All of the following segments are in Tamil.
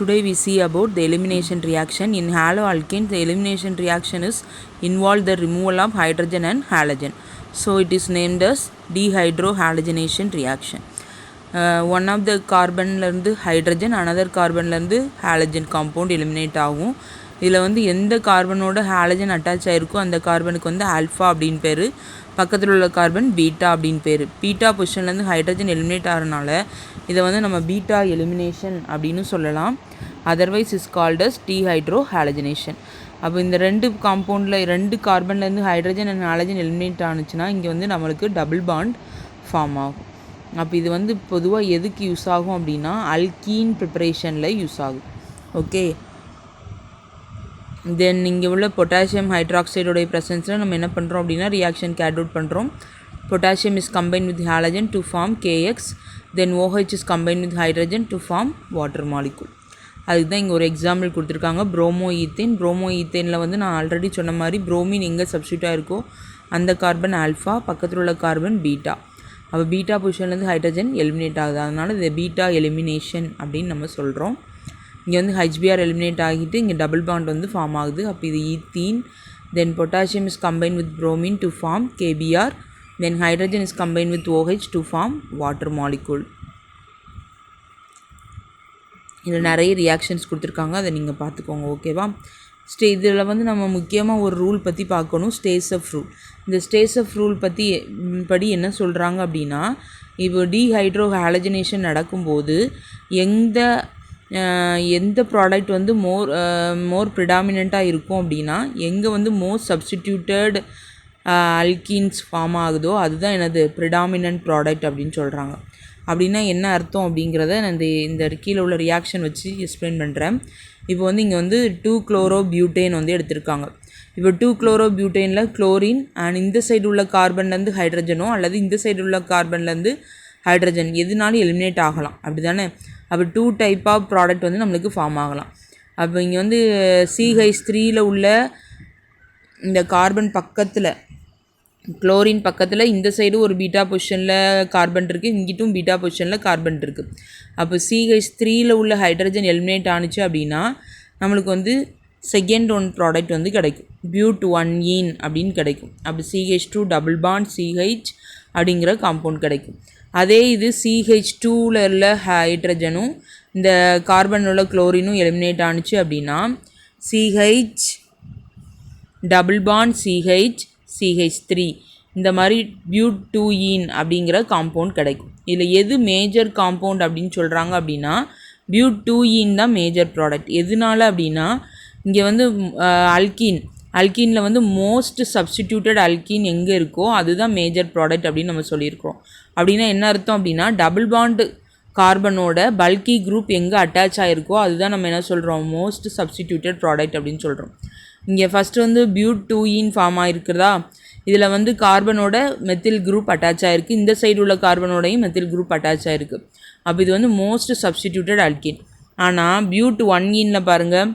Today we see about the elimination reaction. In haloalkane, the elimination reaction is involve the removal of hydrogen and halogen. So it is named as dehydrohalogenation reaction. One of the carbon இருந்து hydrogen, another carbon இருந்து halogen compound eliminate ஆகும். இதில் வந்து எந்த கார்பனோட ஹாலஜன் அட்டாச் ஆகிருக்கோ அந்த கார்பனுக்கு வந்து ஆல்ஃபா அப்படின்னு பேர், பக்கத்தில் உள்ள கார்பன் பீட்டா அப்படின்னு பேர். பீட்டா பொசிஷன்லேருந்து ஹைட்ரஜன் எலிமினேட் ஆகிறனால இதை வந்து நம்ம பீட்டா எலிமினேஷன் அப்படின்னு சொல்லலாம். Otherwise is called as dehydrohalogenation. அப்போ இந்த ரெண்டு காம்பவுண்டில் ரெண்டு கார்பன்லேருந்து ஹைட்ரஜன் அண்ட் ஹாலஜன் எலிமினேட் ஆனிச்சுன்னா இங்கே வந்து நம்மளுக்கு டபுள் பாண்ட் ஃபார்ம் ஆகும். அப்போ இது வந்து பொதுவாக எதுக்கு யூஸ் ஆகும் அப்படின்னா அல்கீன் ப்ரிப்பரேஷனில் யூஸ் ஆகும். ஓகே, தென் இங்கே உள்ள பொட்டாசியம் ஹைட்ராக்சைடோடைய ப்ரெசன்ஸில் நம்ம என்ன பண்ணுறோம் அப்படின்னா ரியாக்ஷன் கேரி அவுட் பண்ணுறோம். Potassium is combine with halogen to form KX, then OH is combine with hydrogen to form water molecule. அதுக்கு தான் இங்கே ஒரு எக்ஸாம்பிள் கொடுத்துருக்காங்க, ப்ரோமோ ஈத்தேன். ப்ரோமோ ஈத்தேனில் வந்து நான் ஆல்ரெடி சொன்ன மாதிரி ப்ரோமின் எங்கே சப்ஸ்டியூட்டாக இருக்கோ அந்த கார்பன் ஆல்ஃபா, பக்கத்தில் உள்ள கார்பன் பீட்டா. அப்போ பீட்டா பொசிஷன்லேருந்து ஹைட்ரஜன் எலிமினேட் ஆகுது, அதனால் இது பீட்டா எலிமினேஷன் அப்படின்னு நம்ம சொல்கிறோம். இங்கே வந்து HBr எலிமினேட் ஆகிட்டு இங்கே டபுள் பாண்ட் வந்து ஃபார்ம் ஆகுது. அப்போ இது ethene. Then potassium is combine with bromine to form KBr, then hydrogen is combine with OH to form water molecule. இதில் நிறைய ரியாக்ஷன்ஸ் கொடுத்துருக்காங்க, அதை நீங்கள் பார்த்துக்கோங்க. ஓகேவா? இதில் வந்து நம்ம முக்கியமாக ஒரு ரூல் பற்றி பார்க்கணும், ஸ்டேட்ஸ் ரூல். இந்த ஸ்டேட்ஸ் ரூல் படி என்ன சொல்கிறாங்க அப்படின்னா, இப்போ டீஹைட்ரோஹாலஜனேஷன் நடக்கும்போது எந்த ப்ராடக்ட் வந்து மோர் ப்ரிடாமினண்ட்டாக இருக்கும் அப்படின்னா எங்கே வந்து மோர் சப்ஸ்டிடியூட்டட் அல்கீன்ஸ் ஃபார்ம் ஆகுதோ அதுதான் எனது ப்ரிடாமினன்ட் ப்ராடக்ட் அப்படின்னு சொல்கிறாங்க. அப்படின்னா என்ன அர்த்தம் அப்படிங்கிறத நான் இந்த கீழே உள்ள ரியாக்ஷன் வச்சு எக்ஸ்பிளைன் பண்ணுறேன். இப்போ வந்து இங்கே வந்து 2-குளோரோபியூட்டேன் வந்து எடுத்திருக்காங்க. இப்போ 2-குளோரோபியூட்டேனில் குளோரின் அண்ட் இந்த சைடு உள்ள கார்பன்லேருந்து ஹைட்ரஜனோ அல்லது இந்த சைடு உள்ள கார்பன்லேருந்து ஹைட்ரஜன் எதுனாலும் எலிமினேட் ஆகலாம், அப்படி தானே? அப்போ 2 டைப் ஆஃப் ப்ராடக்ட் வந்து நம்மளுக்கு ஃபார்ம் ஆகலாம். அப்போ இங்கே வந்து CH3யில் உள்ள இந்த கார்பன் பக்கத்தில் குளோரின் பக்கத்தில் இந்த சைடு ஒரு பீட்டா பொசிஷனில் கார்பன் இருக்குது, இங்கிட்டும் பீட்டா பொசிஷனில் கார்பன் இருக்குது. அப்போ CH3யில் உள்ள ஹைட்ரஜன் எலிமினேட் ஆனிச்சு அப்படின்னா நம்மளுக்கு வந்து செகண்ட் ஒன் ப்ராடக்ட் வந்து கிடைக்கும், பியூட்-1ஈன் அப்படின்னு கிடைக்கும். அப்போ CH2 டபுள் பாண்ட் CH அப்படிங்கிற காம்பவுண்ட் கிடைக்கும். அதே இது CH2வில் உள்ள ஹைட்ரஜனும் இந்த கார்பன் உள்ள குளோரினும் எலிமினேட் ஆனிச்சு அப்படின்னா CH டபுள் பாண்ட் CH3 இந்த மாதிரி பியூட்-2ஈன் அப்படிங்கிற காம்பவுண்ட் கிடைக்கும். இதில் எது மேஜர் காம்பவுண்ட் அப்படின்னு சொல்கிறாங்க அப்படின்னா பியூட்-2ஈன் தான் மேஜர் ப்ராடக்ட். எதனால அப்படின்னா இங்கே வந்து அல்கீனில் வந்து மோஸ்ட் சப்ஸ்டிடியூட்டட் அல்கீன் எங்கே இருக்கோ அதுதான் மேஜர் ப்ராடக்ட் அப்படின்னு நம்ம சொல்லியிருக்கிறோம். அப்படின்னா என்ன அர்த்தம் அப்படின்னா டபுள் பாண்ட் கார்பனோட பல்கி குரூப் எங்கே அட்டாச் ஆகிருக்கோ அதுதான் நம்ம என்ன சொல்கிறோம், மோஸ்ட் சப்ஸ்டிடியூட்டட் ப்ராடக்ட் அப்படின்னு சொல்கிறோம். இங்கே ஃபஸ்ட்டு வந்து பியூட்-2ஈன் ஃபார்ம் ஆகிருக்கிறதா, இதில் வந்து கார்பனோட மெத்தில் குரூப் அட்டாச் ஆகிருக்கு, இந்த சைடு உள்ள கார்பனோடையும் மெத்தில் குரூப் அட்டாச் ஆகிருக்கு. அப்போ இது வந்து மோஸ்ட் சப்ஸ்டிடியூட்டட் அல்கீன். ஆனால் பியூட்-1ஈனில் பாருங்கள்,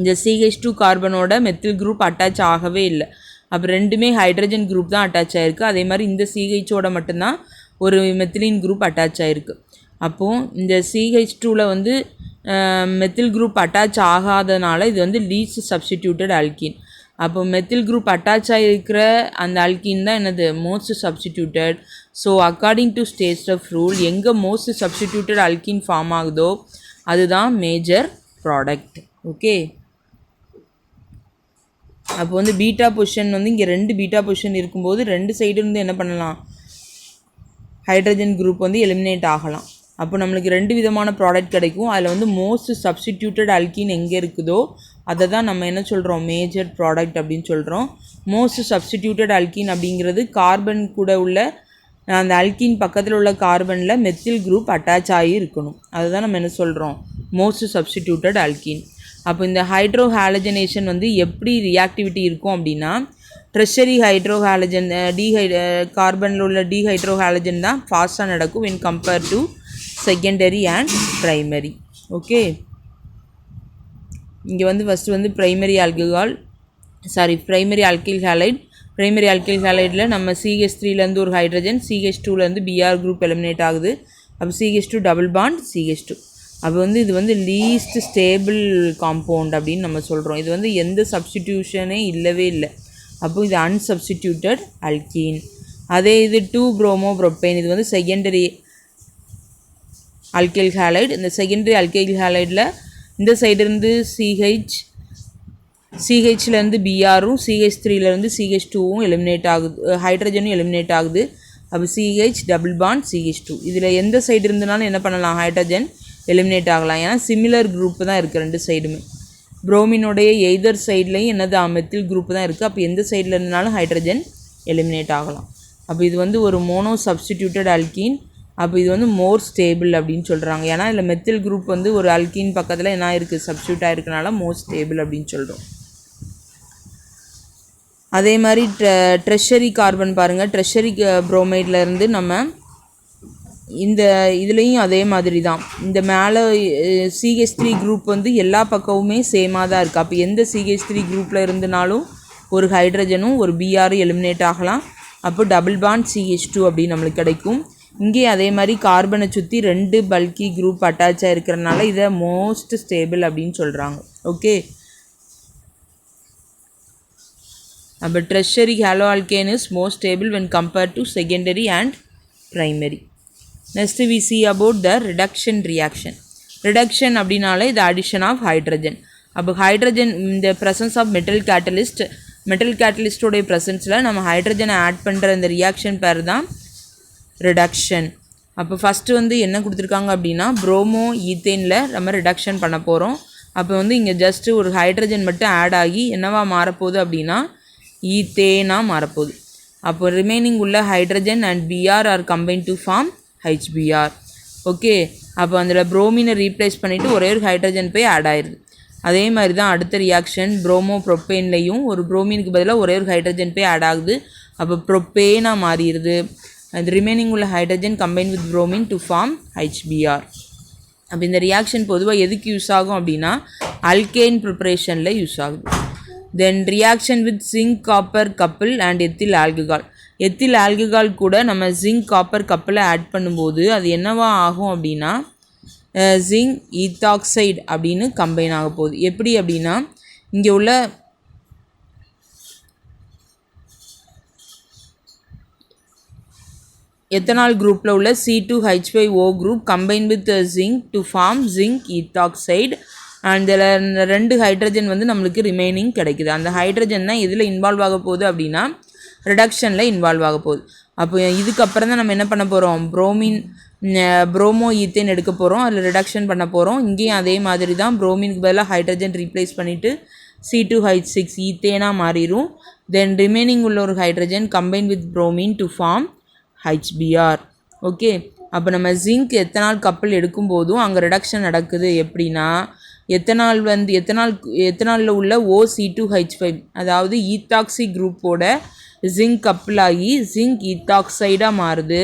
இந்த CH2 கார்பனோட மெத்தில் குரூப் அட்டாச் ஆகவே இல்லை. அப்போ ரெண்டுமே ஹைட்ரஜன் குரூப் தான் அட்டாச் ஆகிருக்கு. அதே மாதிரி இந்த CHஓட மட்டும்தான் ஒரு மெத்திலின் குரூப் அட்டாச் ஆகிருக்கு. அப்போது இந்த CH2வில் வந்து மெத்தில் குரூப் அட்டாச் ஆகாதனால இது வந்து லீஸ்ட் சப்ஸ்டிடியூட்டட் அல்கீன். அப்போ மெத்தில் குரூப் அட்டாச் ஆகிருக்கிற அந்த அல்கீன் தான் என்னது, most substituted. So according to states of rule எங்கே மோஸ்ட் சப்ஸ்டிடியூட்டட் அல்கீன் ஃபார்ம் ஆகுதோ அதுதான் மேஜர் ப்ராடக்ட். ஓகே, அப்போ வந்து பீட்டா பொசிஷன் வந்து இங்கே 2 பீட்டா பொசிஷன் இருக்கும்போது 2 சைடு இருந்து என்ன பண்ணலாம், ஹைட்ரஜன் குரூப் வந்து எலிமினேட் ஆகலாம். அப்போ நம்மளுக்கு 2 விதமான ப்ராடக்ட் கிடைக்கும். அதில் வந்து மோஸ்ட் சப்ஸ்டிடியூட்டட் அல்கீன் எங்கே இருக்குதோ அதை தான் நம்ம என்ன சொல்கிறோம், மேஜர் ப்ராடக்ட் அப்படின்னு சொல்கிறோம். மோஸ்ட் சப்ஸ்டிடியூட்டட் அல்கீன் அப்படிங்கிறது கார்பன் கூட உள்ள அந்த அல்கீன் பக்கத்தில் உள்ள கார்பனில் மெத்தில் குரூப் அட்டாச் ஆகி இருக்கணும், அதுதான் நம்ம என்ன சொல்கிறோம், மோஸ்ட் சப்ஸ்டிடியூட்டட் அல்கீன். அப்போ இந்த ஹைட்ரோஹாலஜனேஷன் வந்து எப்படி ரியாக்டிவிட்டி இருக்கும் அப்படின்னா ட்ரெஷரி ஹைட்ரோஹாலஜன் கார்பனில் உள்ள டீஹைட்ரோஹாலஜன் தான் ஃபாஸ்ட்டாக நடக்கும் when compared to secondary and primary. Okay, இங்கே வந்து ஃபஸ்ட்டு வந்து primary alkyl halide. Primary alkyl ஹாலைடில் நம்ம CH3லேருந்து ஒரு ஹைட்ரஜன், CH2லேருந்து Br குரூப் எலிமினேட் ஆகுது. அப்போ CH2 டபுள் பாண்ட் CH2. அது வந்து இது வந்து லீஸ்ட் ஸ்டேபிள் காம்பவுண்ட் அப்படின்னு நம்ம சொல்கிறோம். இது வந்து எந்த சப்ஸ்டிடியூஷனே இல்லவே இல்லை. அப்போ இது அன்சப்ஸ்டிடியூட்டட் அல்கீன். அதே இது 2-bromo-propane இது வந்து செகண்டரி அல்கைல் ஹேலைடு. இந்த செகண்டரி அல்கைல் ஹேலைடில் இந்த சைடுலேருந்து சிஹெச்லேருந்து பிஆரும் CH3லேருந்து CH2வும் எலிமினேட் ஆகுது, ஹைட்ரஜனும் எலிமினேட் ஆகுது. அப்போ CH டபுள் பாண்ட் CH2. இதில் எந்த சைடு இருந்தனாலும் என்ன பண்ணலாம், ஹைட்ரஜன் எலிமினேட் ஆகலாம். ஏன்னா சிமிலர் குரூப் தான் இருக்குது ரெண்டு சைடுமே. புரோமினுடைய எய்தர் சைட்லேயும் என்னது மெத்தில் குரூப் தான் இருக்குது. அப்போ எந்த சைடில் இருந்தாலும் ஹைட்ரஜன் எலிமினேட் ஆகலாம். அப்போ இது வந்து ஒரு மோனோ சப்ஸ்டிடியூட்டட் அல்கீன். அப்போ இது வந்து மோர் ஸ்டேபிள் அப்படின்னு சொல்கிறாங்க. ஏன்னா இதில் மெத்தில் குரூப் வந்து ஒரு அல்கீன் பக்கத்தில் என்ன இருக்குது, சப்ஸ்டியூட் ஆகிருக்கனால மோர் ஸ்டேபிள் அப்படின்னு சொல்கிறோம். அதே மாதிரி ட்ரெஷரி கார்பன் பாருங்கள். ட்ரெஷரி புரோமைட்லேருந்து நம்ம இந்த இதுலேயும் அதே மாதிரி தான். இந்த மேலே CH3 குரூப் வந்து எல்லா பக்கமுமே சேமாக தான் இருக்குது. அப்போ எந்த CH3 குரூப்பில் இருந்தனாலும் ஒரு ஹைட்ரஜனும் ஒரு பிஆரும் எலிமினேட் ஆகலாம். அப்போ டபுள் பாண்ட் CH2 அப்படின்னு நம்மளுக்கு கிடைக்கும். இங்கே அதே மாதிரி கார்பனை சுற்றி 2 பல்கி குரூப் அட்டாச் ஆகிருக்கிறனால இதை மோஸ்ட் ஸ்டேபிள் அப்படின்னு சொல்கிறாங்க. ஓகே, அப்போ tertiary halo alkane is most stable when compared to secondary and primary. Next we see about the reduction reaction. Reduction அப்படின்னாலே இது addition of hydrogen. அப்போ ஹைட்ரஜன் இந்த presence of metal catalyst, metal கேட்டலிஸ்டோடைய ப்ரெசன்ஸில் நம்ம ஹைட்ரஜனை ஆட் பண்ணுற இந்த ரியாக்ஷன் பேர் தான் ரிடக்ஷன். அப்போ ஃபஸ்ட்டு வந்து என்ன கொடுத்துருக்காங்க அப்படின்னா ப்ரோமோ ஈத்தேனில் நம்ம ரிடக்ஷன் பண்ண போகிறோம். அப்போ வந்து இங்கே ஜஸ்ட்டு ஒரு ஹைட்ரஜன் மட்டும் ஆட் ஆகி என்னவா மாறப்போகுது அப்படின்னா ஈத்தேனாக மாறப்போகுது. அப்போ ரிமைனிங் உள்ள hydrogen and BR are combine to form HBr. Okay, அப்போ அதில் புரோமினை ரீப்ளேஸ் பண்ணிவிட்டு ஒரே ஒரு ஹைட்ரஜன் போய் ஆட் ஆயிடுது. அதே மாதிரி தான் அடுத்த ரியாக்ஷன் ப்ரோமோ ப்ரொப்பேன்லேயும் ஒரு புரோமினுக்கு பதிலாக ஒரே ஒரு ஹைட்ரஜன் போய் ஆட் ஆகுது. அப்போ ப்ரொப்பேனாக மாறிடுது. அந்த ரிமைனிங் உள்ள hydrogen combine with bromine to form HBr. அப்போ இந்த ரியாக்ஷன் பொதுவாக எதுக்கு யூஸ் ஆகும் அப்படின்னா அல்கேன் ப்ரிப்பரேஷனில் யூஸ் ஆகுது. Then reaction with zinc copper couple and ethyl alcohol. Ethyl alcohol கூட நம்ம ஜிங்க் காப்பர் கப்பிளை ஆட் பண்ணும்போது அது என்னவா ஆகும் அப்படின்னா ஜிங்க் ஈத்தாக்சைடு அப்படின்னு கம்பைன் ஆக போகுது. எப்படி அப்படின்னா இங்கே உள்ள எத்தனால் குரூப்பில் உள்ள C2H5O group combine with zinc to form zinc ethoxide. And இதில் 2 ஹைட்ரஜன் வந்து நம்மளுக்கு ரிமைனிங் கிடைக்குது. அந்த ஹைட்ரஜன் தான் இதில் இன்வால்வ் ஆக போகுது அப்படின்னா ரிடக்ஷனில் இன்வால்வ் ஆக போகுது. அப்போ இதுக்கப்புறம் தான் நம்ம என்ன பண்ண போகிறோம், ப்ரோமோ ஈத்தேன் எடுக்க போகிறோம், அதில் ரிடக்ஷன் பண்ண போகிறோம். இங்கேயும் அதே மாதிரி தான் புரோமினுக்கு பதிலாக ஹைட்ரஜன் ரீப்ளேஸ் பண்ணிவிட்டு C2H6 ஈத்தேனாக மாறிடும். தென் ரிமைனிங் உள்ள ஒரு hydrogen combine with bromine to form HBr. Okay, அப்போ நம்ம ஜிங்க் எத்தனால் கப்பல் எடுக்கும்போதும் அங்கே ரிடக்ஷன் நடக்குது. எப்படின்னா எத்தனாலில் உள்ள OC2H5 அதாவது ஈத்தாக்சி குரூப்போட ஜிங்க் கப்பிள் ஆகி ஜிங்க் ஈத்தாக்சைடாக மாறுது.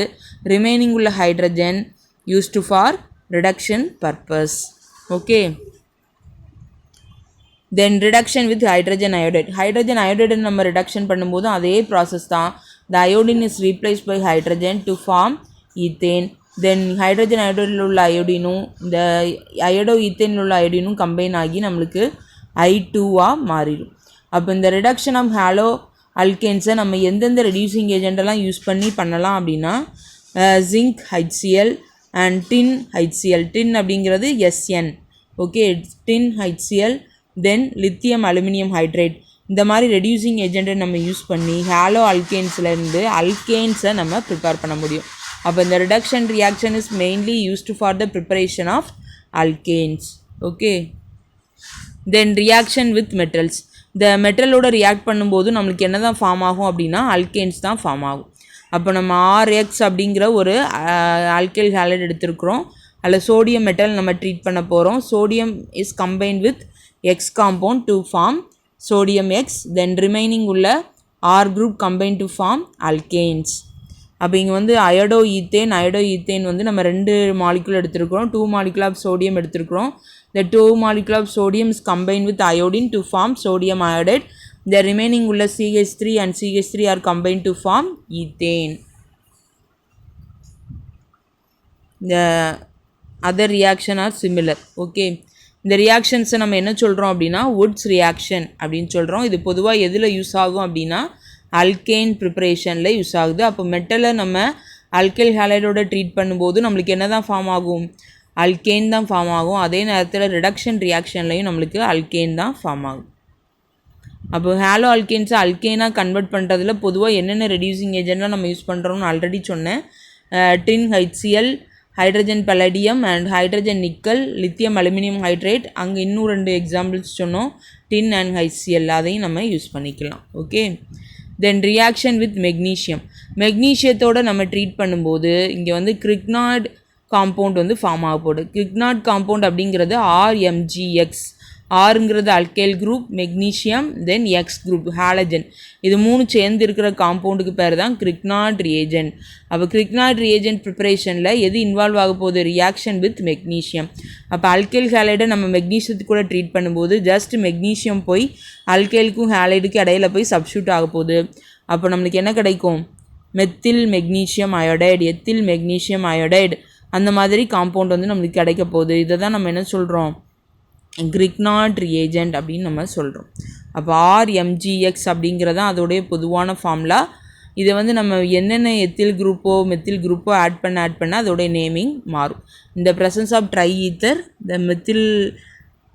ரிமைனிங் உள்ள hydrogen used for reduction purpose. Okay, then reduction with hydrogen iodide. Hydrogen iodide நம்ம ரிடக்ஷன் பண்ணும்போது அதே ப்ராசஸ் தான். The iodine is replace by hydrogen to form ethane. Then hydrogen அயோடைடில் உள்ள அயோடினும் இந்த அயோடோ ஈத்தேனில் உள்ள அயோடினும் கம்பைன் ஆகி நம்மளுக்கு I2ஆக மாறிடும். அப்போ இந்த ரிடக்ஷன் ஆஃப் ஹாலோ அல்கேன்ஸை நம்ம எந்தெந்த ரெடியூசிங் ஏஜெண்டெல்லாம் யூஸ் பண்ணலாம் அப்படின்னா zinc HCl and tin HCl. Tin அப்படிங்கிறது SN. Okay, tin HCl. Then lithium aluminium hydrate. இந்த மாதிரி ரெடியூசிங் ஏஜெண்ட்டை நம்ம யூஸ் பண்ணி ஹாலோ அல்கேன்ஸ்லேருந்து அல்கேன்ஸை நம்ம ப்ரிப்பேர் பண்ண முடியும். அப்போ இந்த reduction reaction is mainly used for the preparation of alkanes. Okay, then reaction with metals. இந்த மெட்டலோட ரியாக்ட் பண்ணும்போது நம்மளுக்கு என்ன தான் ஃபார்ம் ஆகும் அப்படின்னா அல்கேன்ஸ் தான் ஃபார்ம் ஆகும். அப்போ நம்ம RX அப்படிங்கிற ஒரு ஆல்கைல் ஹாலைட் எடுத்துருக்குறோம். அதில் சோடியம் மெட்டல் நம்ம ட்ரீட் பண்ண போகிறோம். Sodium is combined with X compound to form sodium X. Then remaining உள்ள R group combine to form alkanes. அப்போ இங்கே வந்து அயோடோ ஈத்தேன் வந்து நம்ம 2 மாலிகுல் எடுத்துருக்கிறோம். 2 molecule ஆஃப் சோடியம் எடுத்துருக்கிறோம். The 2 molecule of sodium is combined with iodine to form sodium iodide. The remaining உள்ள CH3 and CH3 are combined to form ethane. Other reaction are similar. Okay, இந்த ரியாக்ஷன்ஸை நம்ம என்ன சொல்கிறோம் அப்படின்னா வுட்ஸ் ரியாக்ஷன் அப்படின்னு சொல்கிறோம். இது பொதுவாக எதில் யூஸ் ஆகும் அப்படின்னா அல்கேன் ப்ரிப்பரேஷனில் யூஸ் ஆகுது. அப்போ மெட்டலை நம்ம அல்கைல் ஹேலைடோட ட்ரீட் பண்ணும்போது நம்மளுக்கு என்ன தான் ஃபார்ம் ஆகும்? அல்கேன் தான் ஃபார்ம் ஆகும். அதே நேரத்தில் ரிடக்ஷன் ரியாக்ஷன்லையும் நம்மளுக்கு அல்கேன் தான் ஃபார்ம் ஆகும். அப்போ ஹேலோ அல்கேன்ஸை அல்கேனாக கன்வெர்ட் பண்ணுறதுல பொதுவாக என்னென்ன ரெடியூசிங் ஏஜென்ட்லாம் நம்ம யூஸ் பண்ணுறோம்னு ஆல்ரெடி சொன்னேன். Tin HCl, hydrogen palladium and hydrogen nickel, lithium aluminium hydrate. அங்கே இன்னும் 2 எக்ஸாம்பிள்ஸ் சொன்னோம், டின் அண்ட் HCl. அதையும் நம்ம யூஸ் பண்ணிக்கலாம். Okay, then reaction with magnesium. மெக்னீஷியத்தோடு நம்ம ட்ரீட் பண்ணும்போது இங்கே வந்து கிரிக்னாட் காம்பவுண்ட் வந்து ஃபார்ம் ஆக போகுது. கிரிக்னாட் காம்பவுண்ட் அப்படிங்கிறது RMgX. ஆறுங்கிறது அல்கைல் குரூப், மெக்னீஷியம், தென் எக்ஸ் குரூப் ஹாலஜன். இது 3 சேர்ந்து இருக்கிற காம்பவுண்டுக்கு பேர் தான் கிரிக்னாட் ரியேஜென்ட். அப்போ கிரிக்னாட் ரியேஜென்ட் ப்ரிப்பரேஷனில் எது இன்வால்வ் ஆக போகுது? Reaction with magnesium. அப்போ அல்கைல் ஹேலைடை நம்ம மெக்னீஷியத்துக்கு கூட ட்ரீட் பண்ணும்போது ஜஸ்ட் மெக்னீஷியம் போய் அல்கைலுக்கும் ஹேலைடுக்கும் இடையில போய் சப்ஸ்டியூட் ஆக போகுது. அப்போ நம்மளுக்கு என்ன கிடைக்கும்? Methyl magnesium iodide, ethyl magnesium iodide, அந்த மாதிரி காம்பவுண்ட் வந்து நம்மளுக்கு கிடைக்க போகுது. இதை தான் நம்ம என்ன சொல்கிறோம்? கிரிக்னாட் ரியேஜென்ட் அப்படின்னு நம்ம சொல்கிறோம். அப்போ RMgX அப்படிங்கிறதான் அதோடைய பொதுவான ஃபார்முலா. இதை வந்து நம்ம என்னென்ன எத்தில் குரூப்போ மெத்தில் குரூப்போ ஆட் பண்ண அதோடைய நேமிங் மாறும். இந்த presence of dry ether the methyl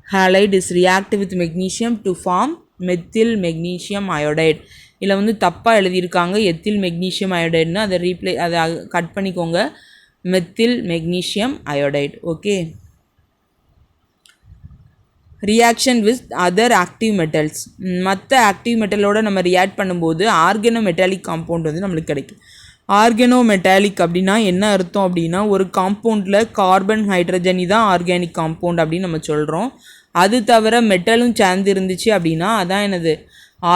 halide is react with magnesium to form methyl magnesium iodide. இதில் வந்து தப்பாக எழுதியிருக்காங்க எத்தில் மெக்னீஷியம் அயோடைடுன்னு. அதை கட் பண்ணிக்கோங்க, methyl magnesium iodide. Okay, reaction with other active metals. மற்ற ஆக்டிவ் மெட்டலோடு நம்ம ரியாக்ட் பண்ணும்போது ஆர்கனோ மெட்டாலிக் காம்பவுண்ட் வந்து நம்மளுக்கு கிடைக்கும். ஆர்கனோ மெட்டாலிக் அப்படின்னா என்ன அர்த்தம் அப்படின்னா ஒரு காம்பவுண்டில் கார்பன் ஹைட்ரஜன் தான் ஆர்கானிக் காம்பவுண்ட் அப்படின்னு நம்ம சொல்கிறோம். அது தவிர மெட்டலும் சேர்ந்து இருந்துச்சு அப்படின்னா அதான் என்னது?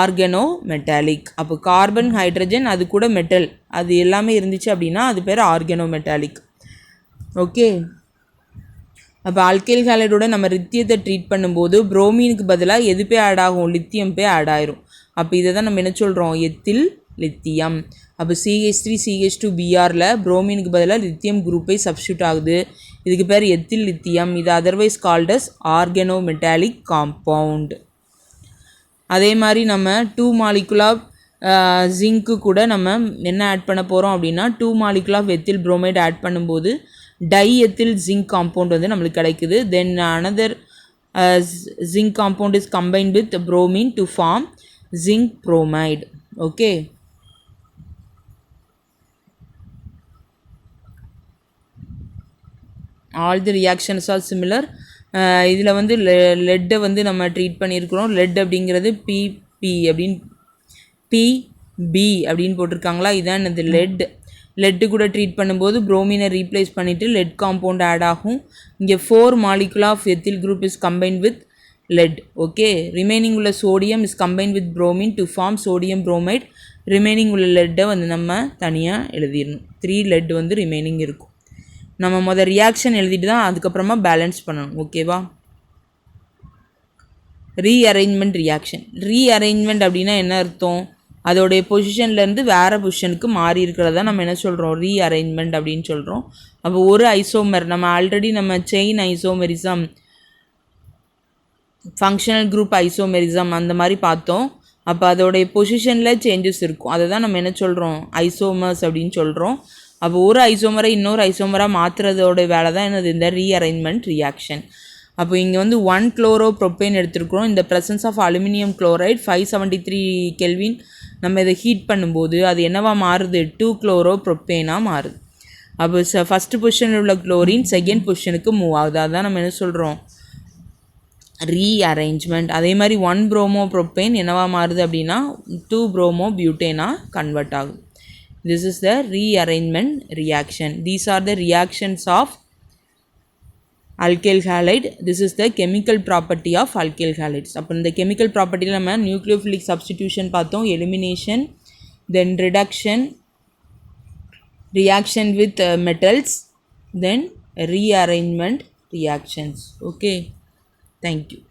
ஆர்கனோ மெட்டாலிக். அப்போ கார்பன் ஹைட்ரஜன் அது கூட மெட்டல் அது எல்லாமே இருந்துச்சு அப்படின்னா அது பேர் ஆர்கனோ மெட்டாலிக். ஓகே, அப்போ அல்கைல் ஹேலைடோட நம்ம லித்தியத்தை ட்ரீட் பண்ணும்போது புரோமீனுக்கு பதிலாக எது போய் ஆட் ஆகும்? லித்தியம் போய் ஆட் ஆயிரும். அப்போ இதை தான் நம்ம என்ன சொல்கிறோம்? Ethyl lithium. அப்போ CH3CH2Brல புரோமீனுக்கு பதிலாக லித்தியம் குரூப்பை சப்ஸ்டியூட் ஆகுது. இதுக்கு பேர் எத்தில் லித்தியம். இது otherwise called as organo metallic compound. அதே மாதிரி நம்ம 2 molecule ஆஃப் ஜிங்க்கு கூட நம்ம என்ன ஆட் பண்ண போகிறோம் அப்படின்னா 2 molecule of ethyl bromide add பண்ணும்போது டைஎத்தில் ஜிங்க் காம்பவுண்ட் வந்து நம்மளுக்கு கிடைக்குது. Then another zinc compound is combined with bromine to form zinc bromide. Okay, all the reactions are similar. இதில் வந்து லெட்டை வந்து நம்ம ட்ரீட் பண்ணியிருக்கிறோம். லெட் அப்படிங்கிறது PP அப்படின்னு போட்டிருக்காங்களா? இதான் என்னது? லெட்டு கூட ட்ரீட் பண்ணும்போது புரோமினை ரீப்ளேஸ் பண்ணிவிட்டு லெட் காம்பவுண்ட் ஆட் ஆகும். இங்கே 4 molecule of ethyl group is combined with lead. Okay, remaining உள்ள sodium is combined with bromine to form sodium bromide. Remaining உள்ள லெட்டை வந்து நம்ம தனியாக எழுதிடணும். 3 லெட் வந்து ரிமைனிங் இருக்கும். நம்ம ரியாக்ஷன் எழுதிட்டு தான் அதுக்கப்புறமா பேலன்ஸ் பண்ணணும். ஓகேவா? Rearrangement reaction. ரீஅரேஞ்ச்மெண்ட் அப்படின்னா என்ன அர்த்தம்? அதோடைய பொசிஷன்லேருந்து வேறு பொசிஷனுக்கு மாறி இருக்கிறதா நம்ம என்ன சொல்கிறோம்? ரீஅரேஞ்ச்மெண்ட் அப்படின்னு சொல்கிறோம். அப்போ ஒரு ஐசோமர் நம்ம ஆல்ரெடி நம்ம chain isomerism, functional group isomerism அந்த மாதிரி பார்த்தோம். அப்போ அதோடைய பொசிஷனில் சேஞ்சஸ் இருக்கும். அதை தான் நம்ம என்ன சொல்கிறோம்? ஐசோமர்ஸ் அப்படின்னு சொல்கிறோம். அப்போ ஒரு ஐசோமரை இன்னொரு ஐசோமராக மாற்றுறதோட வேலை தான் என்னது? இந்த ரீஅரேஞ்ச்மெண்ட் ரியாக்ஷன். அப்போ இங்கே வந்து 1 chloro-propane எடுத்துருக்குறோம். இந்த presence of aluminium chloride 573 Kelvin நம்ம இதை ஹீட் பண்ணும்போது அது என்னவா மாறுது? 2 chloro-propane மாறுது. அப்போ ஃபஸ்ட்டு பொசிஷனில் உள்ள குளோரின் செகண்ட் பொசிஷனுக்கு மூவ் ஆகுது. அதுதான் நம்ம என்ன சொல்கிறோம்? ரீஅரேஞ்ச்மெண்ட். அதே மாதிரி 1 bromo-propane என்னவா மாறுது அப்படின்னா 2 bromo-butane கன்வெர்ட் ஆகுது. This is the rearrangement reaction. These are the reactions of alkyl halide. This is the chemical property of alkyl halides. அப்போ இந்த chemical property நம்ம nucleophilic substitution பார்த்தோம், elimination, then reduction, reaction with metals, then rearrangement reactions. Okay, thank you.